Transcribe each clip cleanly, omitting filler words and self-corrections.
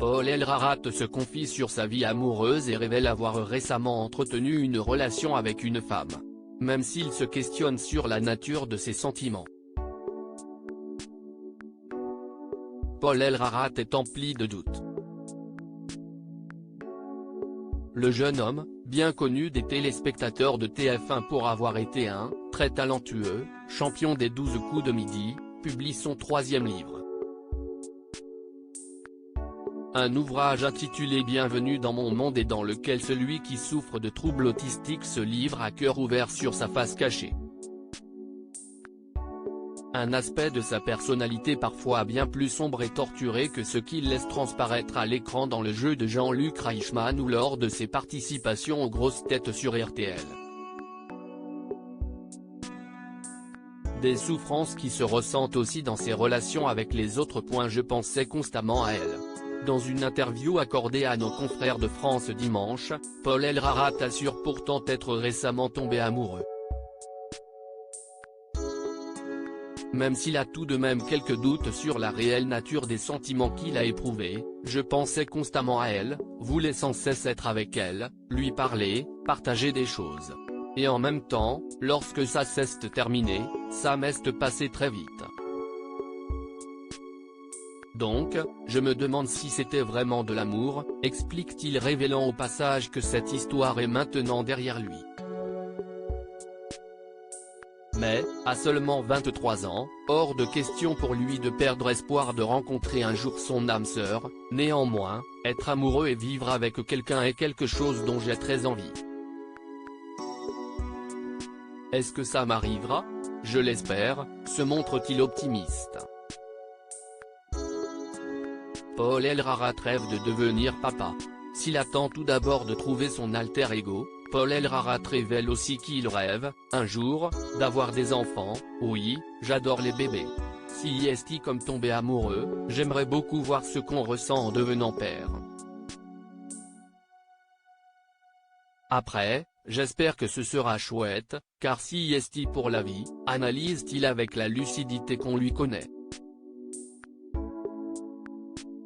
Paul Elrarat se confie sur sa vie amoureuse et révèle avoir récemment entretenu une relation avec une femme. Même s'il se questionne sur la nature de ses sentiments. Paul Elrarat est empli de doutes. Le jeune homme, bien connu des téléspectateurs de TF1 pour avoir été un « très talentueux » champion des 12 coups de midi, publie son 3e livre. Un ouvrage intitulé Bienvenue dans mon monde et dans lequel celui qui souffre de troubles autistiques se livre à cœur ouvert sur sa face cachée. Un aspect de sa personnalité parfois bien plus sombre et torturé que ce qu'il laisse transparaître à l'écran dans le jeu de Jean-Luc Reichmann ou lors de ses participations aux grosses têtes sur RTL. Des souffrances qui se ressentent aussi dans ses relations avec les autres. Je pensais constamment à elle. Dans une interview accordée à nos confrères de France dimanche, Paul Elrarat assure pourtant être récemment tombé amoureux. Même s'il a tout de même quelques doutes sur la réelle nature des sentiments qu'il a éprouvés, je pensais constamment à elle, voulais sans cesse être avec elle, lui parler, partager des choses. Et en même temps, lorsque ça s'est terminé, ça m'est passé très vite. Donc, je me demande si c'était vraiment de l'amour, explique-t-il révélant au passage que cette histoire est maintenant derrière lui. Mais, à seulement 23 ans, hors de question pour lui de perdre espoir de rencontrer un jour son âme sœur. Néanmoins, être amoureux et vivre avec quelqu'un est quelque chose dont j'ai très envie. Est-ce que ça m'arrivera? Je l'espère, se montre-t-il optimiste. Paul Elrarat rêve de devenir papa. S'il attend tout d'abord de trouver son alter ego, Paul Elrarat révèle aussi qu'il rêve, un jour, d'avoir des enfants. Oui, j'adore les bébés. Si est comme tomber amoureux, j'aimerais beaucoup voir ce qu'on ressent en devenant père. Après, j'espère que ce sera chouette, car si est pour la vie, analyse-t-il avec la lucidité qu'on lui connaît.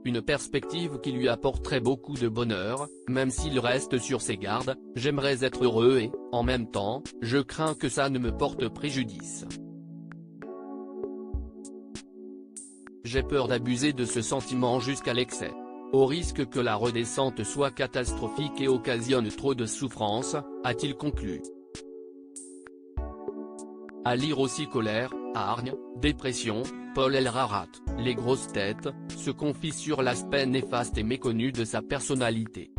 Une perspective qui lui apporterait beaucoup de bonheur, même s'il reste sur ses gardes. J'aimerais être heureux et, en même temps, je crains que ça ne me porte préjudice. J'ai peur d'abuser de ce sentiment jusqu'à l'excès. Au risque que la redescente soit catastrophique et occasionne trop de souffrance, a-t-il conclu. À lire aussi colère, hargne, dépression. Paul Elrarat, les grosses têtes, se confie sur l'aspect néfaste et méconnu de sa personnalité.